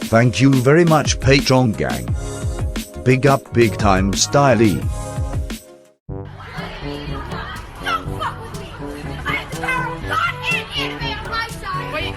Thank you very much, Patron gang. Big up, big time style. Don't fuck with me! I have the power of God and anime on my side! Wait,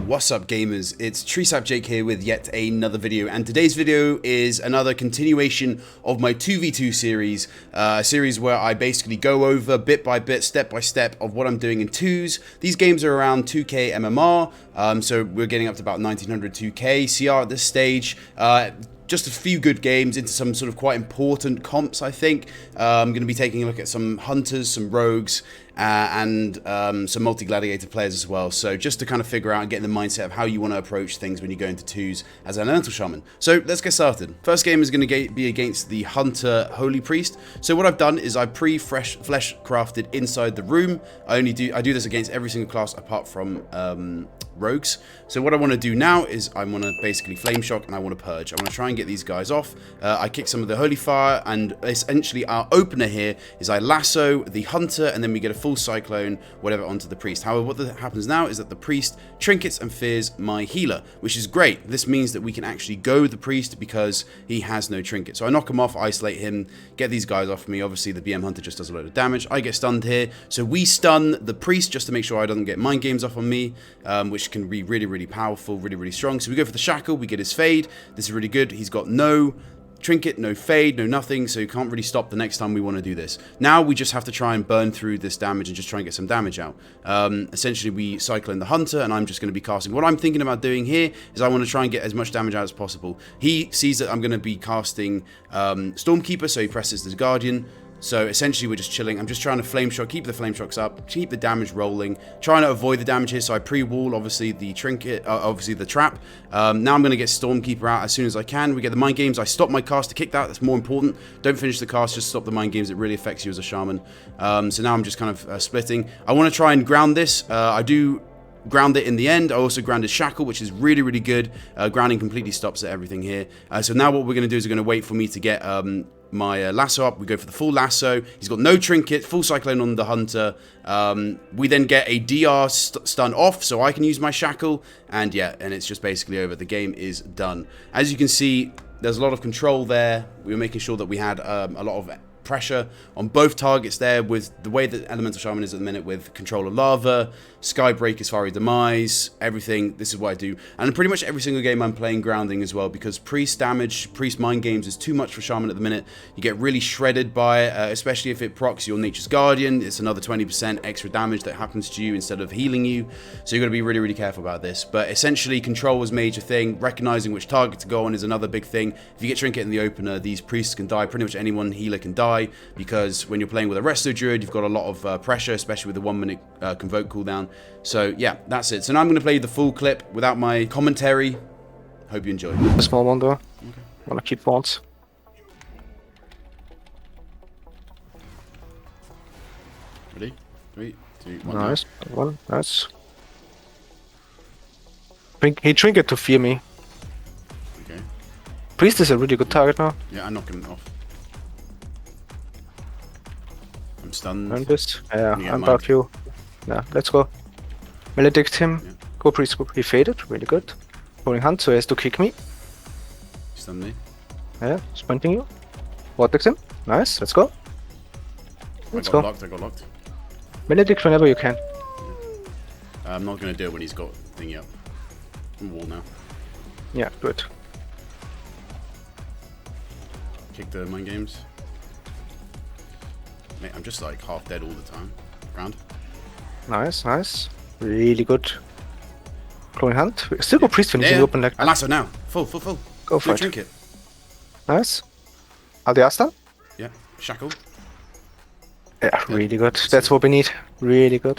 What's up gamers, it's TreesapJake here with yet another video, and today's video is another continuation of my 2v2 series, a series where I basically go over bit by bit, step by step of what I'm doing in 2s. These games are around 2k MMR, so we're getting up to about 1900 2k CR at this stage. Just a few good games into some sort of quite important comps, I think. I'm going to be taking a look at some hunters, some rogues, and some multi-gladiator players as well. So just to kind of figure out and get in the mindset of how you want to approach things when you go into 2s as an Elemental Shaman. So let's get started. First game is going to be against the Hunter Holy Priest. So what I've done is I pre-flesh crafted inside the room. I do this against every single class apart from rogues. So what I want to do now is I want to basically flame shock and I want to purge. I want to try and get these guys off. I kick some of the holy fire, and essentially our opener here is I lasso the hunter, and then we get a full cyclone whatever onto the priest. However, what happens now is that the priest trinkets and fears my healer, which is great. This means that we can actually go the priest because he has no trinket. So I knock him off, isolate him, get these guys off me. Obviously the BM hunter just does a load of damage. I get stunned here, so we stun the priest just to make sure I don't get mind games off on me, which can be really powerful, really strong. So we go for the shackle, we get his fade. This is really good. He's got no trinket, no fade, no nothing, so you can't really stop the next time we want to do this. Now we just have to try and burn through this damage and just try and get some damage out. Essentially we cycle in the hunter, and I'm just going to be casting. What I'm thinking about doing here is I want to try and get as much damage out as possible. He sees that I'm going to be casting Stormkeeper, so he presses the Guardian. So essentially we're just chilling. I'm just trying to flame shock, keep the flame shocks up, keep the damage rolling, trying to avoid the damage here. So I pre-wall obviously the trinket, obviously the trap. Now I'm going to get Stormkeeper out as soon as I can. We get the mind games. I stop my cast to kick that. That's more important. Don't finish the cast, just stop the mind games. It really affects you as a shaman. So now I'm just kind of splitting. I want to try and ground this. I do ground it in the end. I also grounded shackle, which is really good. Grounding completely stops at everything here. So now what we're going to do is we're going to wait for me to get my lasso up. We go for the full lasso. He's got no trinket, full cyclone on the hunter. We then get a DR stun off, so I can use my shackle, and yeah, and it's just basically over. The game is done. As you can see, there's a lot of control there. We were making sure that we had a lot of pressure on both targets there, with the way that Elemental Shaman is at the minute with control of lava, Skybreak, Asfari Demise, everything. This is what I do. And pretty much every single game I'm playing grounding as well, because priest damage, priest mind games is too much for Shaman at the minute. You get really shredded by it, especially if it procs your Nature's Guardian. It's another 20% extra damage that happens to you instead of healing you. So you've got to be really careful about this. But essentially control was a major thing. Recognizing which target to go on is another big thing. If you get trinket in the opener, these priests can die. Pretty much anyone healer can die, because when you're playing with a Resto Druid, you've got a lot of pressure, especially with the 1 minute convoke cooldown. So yeah, that's it. So now I'm going to play the full clip without my commentary. Hope you enjoy. A small one though. Okay. Wanna keep wands. Ready? 3, 2, 1. Nice. One. Nice. He trinket to fear me. Okay. Priest is a really good target now. Yeah, I'm knocking it off. I'm stunned. And this. Yeah, I'm about you. Yeah, let's go. Maledict him. Yeah. Go priest. He faded. Really good. Holding hand, so he has to kick me. Stun me. Yeah, sprinting you. Vortex him. Nice. Let's go. Let's go. I got locked. Maledict whenever you can. Yeah. I'm not going to do it when he's got thingy up. I'm wall now. Yeah, good. Kick the mind games. Mate, I'm just like half dead all the time. Ground. Nice. Really good. Glowing hand. Still go priest when you open like that. I lasso now. Full. Go for it. Yeah, really good. That's what we need. Really good.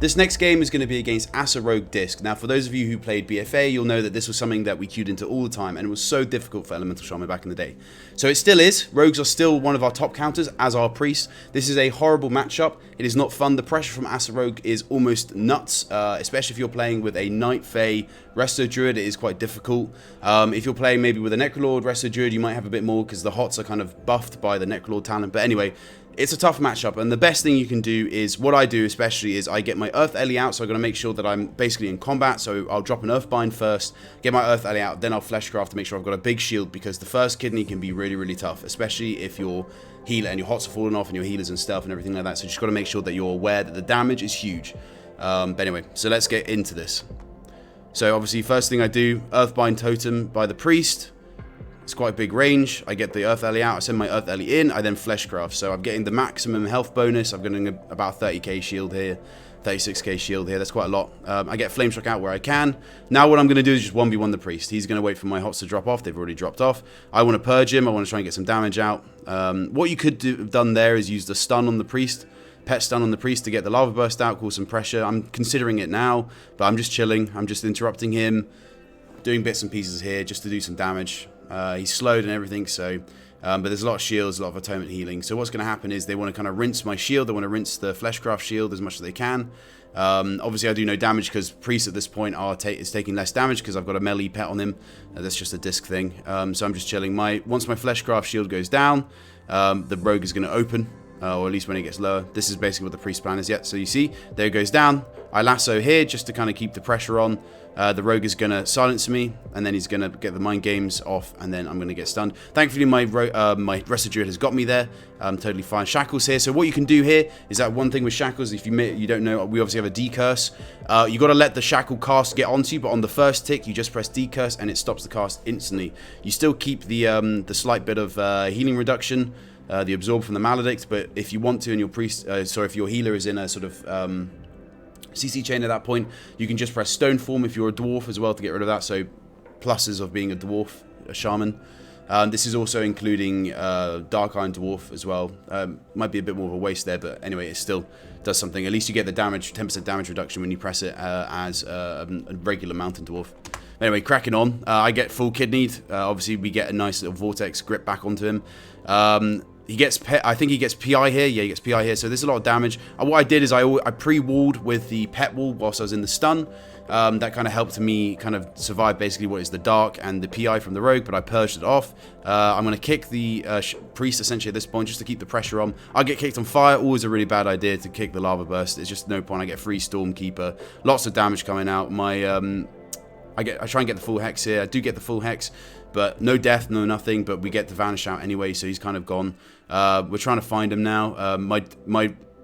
This next game is going to be against Asa Rogue Disc. Now, for those of you who played BFA, you'll know that this was something that we queued into all the time, and it was so difficult for Elemental Shaman back in the day. So it still is. Rogues are still one of our top counters, as are Priests. This is a horrible matchup. It is not fun. The pressure from Asa Rogue is almost nuts, especially if you're playing with a Knight Fae Resto Druid. It is quite difficult. If you're playing maybe with a Necrolord Resto Druid, you might have a bit more because the HOTS are kind of buffed by the Necrolord talent. But anyway, it's a tough matchup, and the best thing you can do is, what I do especially, is I get my Earth Ellie out, so I've got to make sure that I'm basically in combat, so I'll drop an Earthbind first, get my Earth Ellie out, then I'll Fleshcraft to make sure I've got a big shield, because the first kidney can be really, really tough, especially if you're healer and your HOTS are falling off and your healers and stealth and everything like that, so you just got to make sure that you're aware that the damage is huge. But anyway, so let's get into this. So obviously, first thing I do, Earthbind Totem by the Priest. It's quite a big range. I get the Earth Ellie out, I send my Earth Ellie in, I then Fleshcraft. So I'm getting the maximum health bonus. I'm getting about 30k shield here, 36k shield here. That's quite a lot. I get Flame Shock out where I can. Now what I'm going to do is just 1v1 the Priest. He's going to wait for my HOTS to drop off. They've already dropped off. I want to purge him. I want to try and get some damage out. What you could have done there is use the stun on the Priest. Pet stun on the Priest to get the Lava Burst out, cause some pressure. I'm considering it now, but I'm just chilling. I'm just interrupting him, doing bits and pieces here just to do some damage. He's slowed and everything, so but there's a lot of shields, a lot of atonement healing. So what's going to happen is they want to kind of rinse my shield. They want to rinse the Fleshcraft shield as much as they can. Obviously I do no damage because Priest at this point is taking less damage because I've got a melee pet on him. That's just a disc thing. So I'm just chilling. Once my Fleshcraft shield goes down, the Rogue is going to open. Or at least when it gets lower. This is basically what the Priest plan is yet. So you see, there it goes down. I lasso here just to kind of keep the pressure on. The Rogue is going to silence me, and then he's going to get the Mind Games off, and then I'm going to get stunned. Thankfully, my Resto Druid has got me there. I'm totally fine. Shackles here. So what you can do here is that one thing with Shackles, if you don't know, we obviously have a decurse. You got to let the Shackle cast get onto you, but on the first tick, you just press decurse, and it stops the cast instantly. You still keep the slight bit of healing reduction. The absorb from the maledict, but if you want to, and your priest, if your healer is in a sort of CC chain at that point, you can just press stone form if you're a dwarf as well to get rid of that. So pluses of being a dwarf, a shaman. This is also including Dark Iron Dwarf as well. Might be a bit more of a waste there, but anyway, it still does something. At least you get the damage, 10% damage reduction when you press it as a regular Mountain Dwarf. Anyway, cracking on. I get full kidneyed. Obviously, we get a nice little Vortex grip back onto him. He gets, I think he gets PI here. Yeah, he gets PI here. So there's a lot of damage. What I did is I pre-walled with the pet wall whilst I was in the stun. That kind of helped me kind of survive basically what is the dark and the PI from the rogue, but I purged it off. I'm going to kick the priest essentially at this point just to keep the pressure on. I get kicked on fire. Always a really bad idea to kick the lava burst. It's just no point. I get free Stormkeeper. Lots of damage coming out. I try and get the full hex here. I do get the full hex, but no death, no nothing. But we get the vanish out anyway, so he's kind of gone. We're trying to find him now. My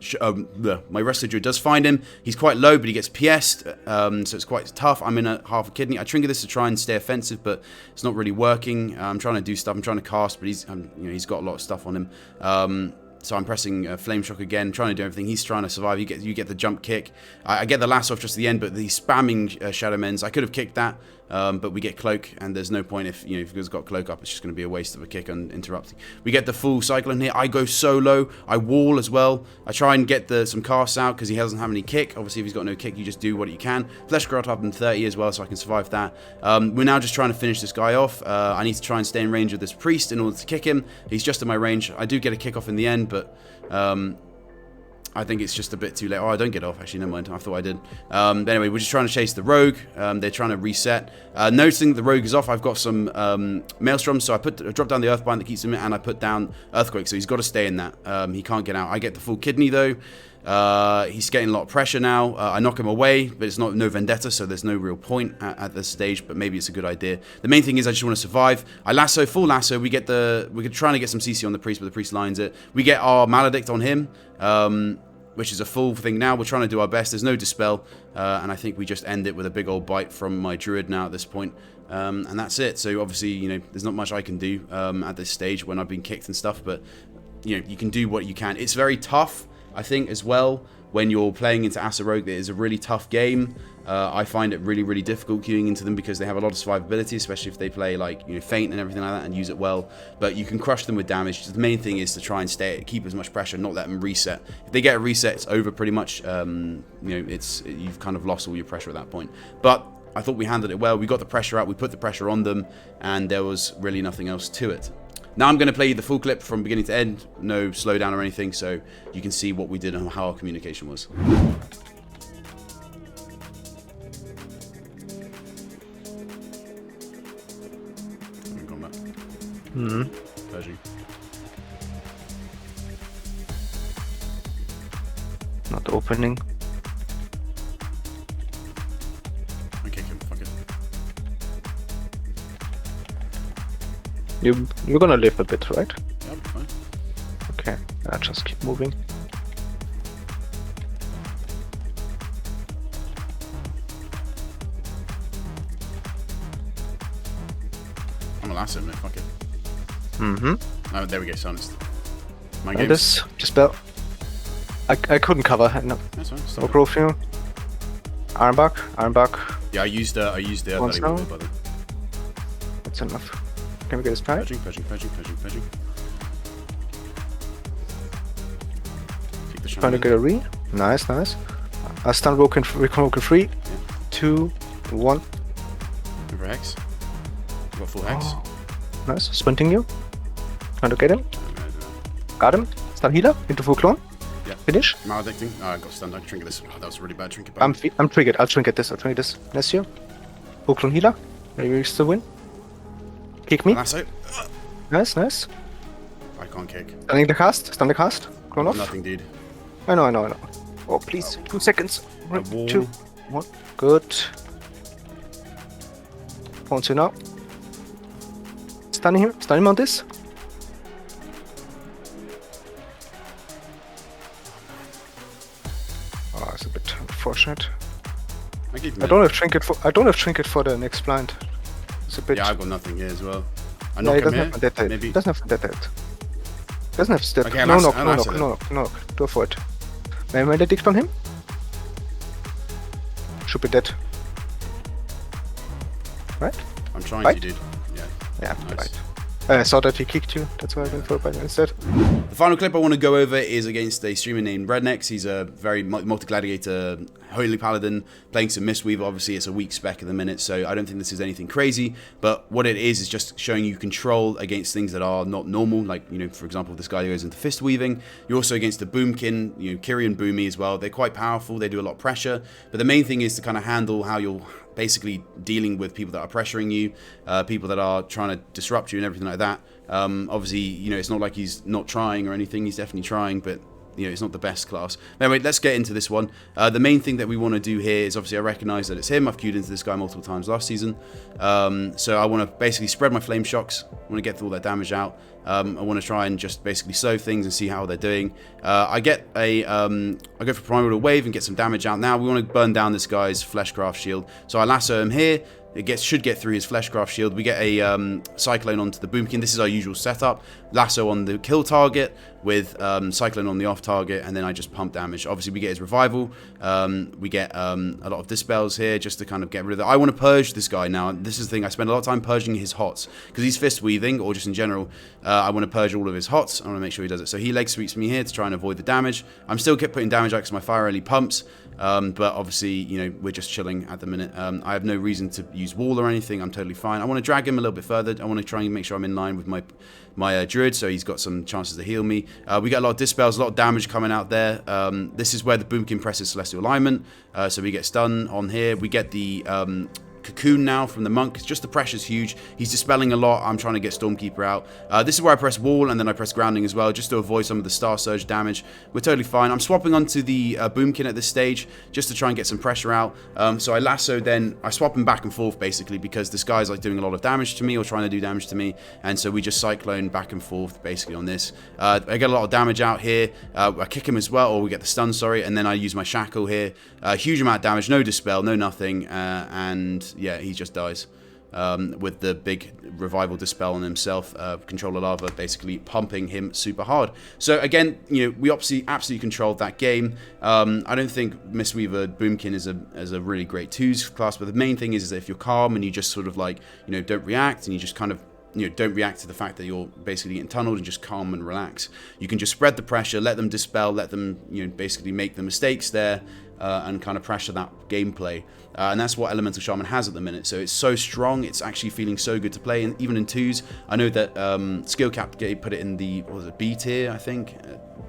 Resto Druid does find him. He's quite low, but he gets PS'd, so it's quite tough. I'm in a half a kidney. I trigger this to try and stay offensive, but it's not really working. I'm trying to do stuff. I'm trying to cast, but he's got a lot of stuff on him. So I'm pressing Flame Shock again, trying to do everything. He's trying to survive. You get the jump kick. I get the lasso off just at the end, but the spamming Shadowlands, I could have kicked that, but we get Cloak, and there's no point if he's got Cloak up. It's just going to be a waste of a kick and interrupting. We get the full Cyclone here. I go solo. I wall as well. I try and get some casts out because he doesn't have any kick. Obviously, if he's got no kick, you just do what you can. Fleshcraft up in 30 as well, so I can survive that. We're now just trying to finish this guy off. I need to try and stay in range of this priest in order to kick him. He's just in my range. I do get a kick off in the end, but I think it's just a bit too late. Oh, I don't get off, actually, never mind. I thought I did. But anyway, we're just trying to chase the rogue. They're trying to reset. Noticing the rogue is off, I've got some Maelstroms, so I drop down the Earthbind that keeps him in, and I put down Earthquake, so he's got to stay in that. He can't get out. I get the full kidney, though. He's getting a lot of pressure now. I knock him away, but it's no vendetta, so there's no real point at this stage, but maybe it's a good idea. The main thing is I just want to survive. I lasso, full lasso. We're trying to get some CC on the priest, but the priest lines it. We get our maledict on him, which is a full thing now. We're trying to do our best. There's no dispel, and I think we just end it with a big old bite from my druid now at this point. And that's it. So obviously, there's not much I can do at this stage when I've been kicked and stuff, but you can do what you can. It's very tough, I think, as well, when you're playing into Asa Rogue. It is a really tough game. I find it really, really difficult queuing into them because they have a lot of survivability, especially if they play like, you know, Feint and everything like that and use it well. But you can crush them with damage. The main thing is to try and keep as much pressure, not let them reset. If they get a reset, it's over pretty much. You know, you've kind of lost all your pressure at that point. But I thought we handled it well. We got the pressure out, we put the pressure on them, and there was really nothing else to it. Now I'm going to play you the full clip from beginning to end, no slowdown or anything, so you can see what we did and how our communication was. Pershing. Not opening. Okay, fuck it. You're gonna live a bit, right? Yeah, fine. Okay, just keep moving. I'm gonna lasso him, mate, fuck it. Oh, there we go, silenced. My And this, dispel. I couldn't cover. No, That's fine. no Stop it. profile. Ironbark. Yeah, I used the Once letting go now? button. That's enough. Can we get his knife? Pershing. Take the shot. Trying to get a re. Nice. I stun broken free. 2, 1. Over hex. Got full hex. Oh, nice. Sprinting you. Trying to get him. Got him. Stun healer into full clone. Yeah. Finish. Maledicting. Oh, I got stunned. I can trinket this. Oh, that was a really bad trinket. I'm triggered. I'll trinket this. Next you. Full clone healer. Maybe we still win. Kick me. Lasso. Nice. I can't kick. Stun the cast. Clone off. Nothing, dude. I know. Oh, please. 2 seconds. A wall. 2, 1. Good. Pounce you now. Stun him on this. Oh, it's a bit unfortunate. I don't have trinket for the next blind. It's a bit. Yeah, I've got nothing here as well. I Yeah, knock he him doesn't here. have that. Maybe. Doesn't have that. Doesn't have step. Okay, No. lasso Go for it. May I maledict on him? Should be dead. Right? I'm trying Right? to, dude. Yeah. Yeah, Nice. right. I saw that he kicked you. That's why I went for it instead. The final clip I want to go over is against a streamer named Rednex. He's a very multi-gladiator, holy paladin, playing some Mistweaver. Obviously, it's a weak spec at the minute, so I don't think this is anything crazy. But what it is just showing you control against things that are not normal. Like, you know, for example, this guy goes into FISTWEAVIng. You're also against the Boomkin, you know, Kyrian Boomy as well. They're quite powerful. They do a lot of pressure. But the main thing is to kind of handle how you're basically dealing with people that are pressuring you, people that are trying to disrupt you and everything like that. Obviously, you know, it's not like he's not trying or anything. He's definitely trying, but you know, it's not the best class. Anyway, let's get into this one. The main thing that we want to do here is obviously I recognize that it's him. I've queued into this guy multiple times last season. So I want to basically spread my flame shocks. I want to get all that damage out. I want to try and just basically slow things and see how they're doing. I go for Primordial Wave and get some damage out. Now we want to burn down this guy's Fleshcraft shield. So I lasso him here. It should get through his Fleshcraft shield. We get a Cyclone onto the Boomkin. This is our usual setup. Lasso on the kill target with Cyclone on the off target, and then I just pump damage. Obviously, we get his Revival. We get a lot of Dispels here just to kind of get rid of that. I want to purge this guy now. This is the thing. I spend a lot of time purging his hots because he's Fist-weaving, or just in general. I want to purge all of his hots. I want to make sure he does it. So he leg sweeps me here to try and avoid the damage. I'm still kept putting damage out because my fire early pumps. But obviously, you know, we're just chilling at the minute. I have no reason to use wall or anything. I'm totally fine. I want to drag him a little bit further. I want to try and make sure I'm in line with my druid, so he's got some chances to heal me. We get a lot of dispels, a lot of damage coming out there. This is where the Boomkin presses Celestial Alignment, so we get stun on here. We get the Cocoon now from the monk. Just the pressure's huge. He's dispelling a lot. I'm trying to get Stormkeeper out. This is where I press wall and then I press grounding as well, just to avoid some of the Star Surge damage. We're totally fine. I'm swapping onto the Boomkin at this stage just to try and get some pressure out. So I lasso, then I swap him back and forth basically because this guy's like doing a lot of damage to me or trying to do damage to me, and so we just Cyclone back and forth basically on this. I get a lot of damage out here. I kick him as well, or we get the stun, sorry, and then I use my Shackle here. Huge amount of damage, no dispel, no nothing, and yeah, he just dies. with the big revival dispel on himself, controller lava basically pumping him super hard. So again, we obviously absolutely controlled that game. I don't think Mistweaver Boomkin is a really great 2s class, but the main thing is that if you're calm and you just sort of like, don't react, and you just kind of don't react to the fact that you're basically getting tunneled, and just calm and relax. You can just spread the pressure, let them dispel, let them, basically make the mistakes there, and kind of pressure that gameplay. And that's what Elemental Shaman has at the minute. So it's so strong, it's actually feeling so good to play. And even in 2s, I know that Skill Cap put it in the, what was it, B tier, I think?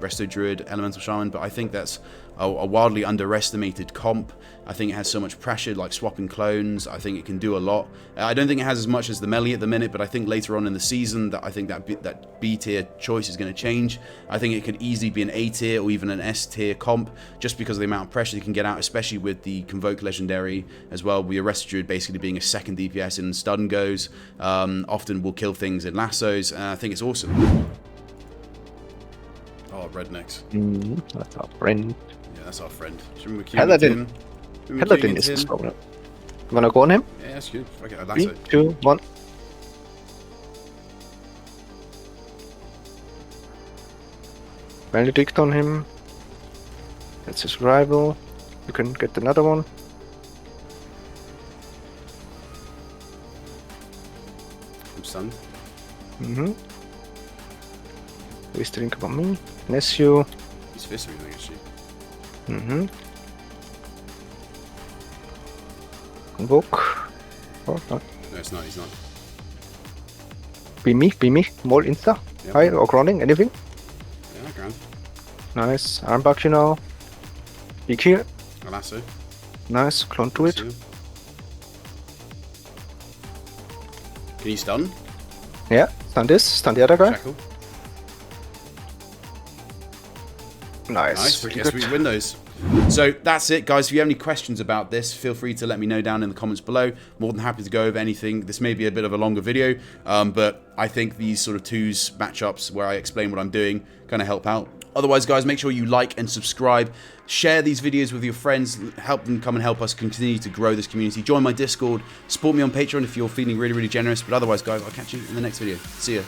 Resto Druid, Elemental Shaman, but I think that's a wildly underestimated comp. I think it has so much pressure, like swapping clones. I think it can do a lot. I don't think it has as much as the melee at the minute, but I think later on in the season that I think that B tier choice is going to change. I think it could easily be an A tier or even an S tier comp, just because of the amount of pressure you can get out, especially with the Convoke Legendary as well. With Resto Druid basically being a second DPS in stun goes, often will kill things in lassos, and I think it's awesome. Oh, rednecks. That's our friend. Yeah, that's our friend. Paladin. Paladin is the problem. You wanna go on him? Yeah, that's good. Okay, I 3, 2, 1. Maledict on him. That's his rival. You can get another one. I'm stunned. Please drink about me. Bless you. He's FISTWEAVING actually. Convoke. Oh, no. No, it's not. He's not. Be me. More insta. Yep. High or grounding, anything? Yeah, ground. Nice. Armback, Peek here. A lasso. Nice. Clone to it. Can you stun? Yeah. Stun this. Stun the other guy. Shackle. Nice. I guess we win those. So that's it, guys. If you have any questions about this, feel free to let me know down in the comments below. More than happy to go over anything. This may be a bit of a longer video, but I think these sort of 2s matchups where I explain what I'm doing kind of help out. Otherwise, guys, make sure you like and subscribe. Share these videos with your friends. Help them come and help us continue to grow this community. Join my Discord. Support me on Patreon if you're feeling really, really generous. But otherwise, guys, I'll catch you in the next video. See ya.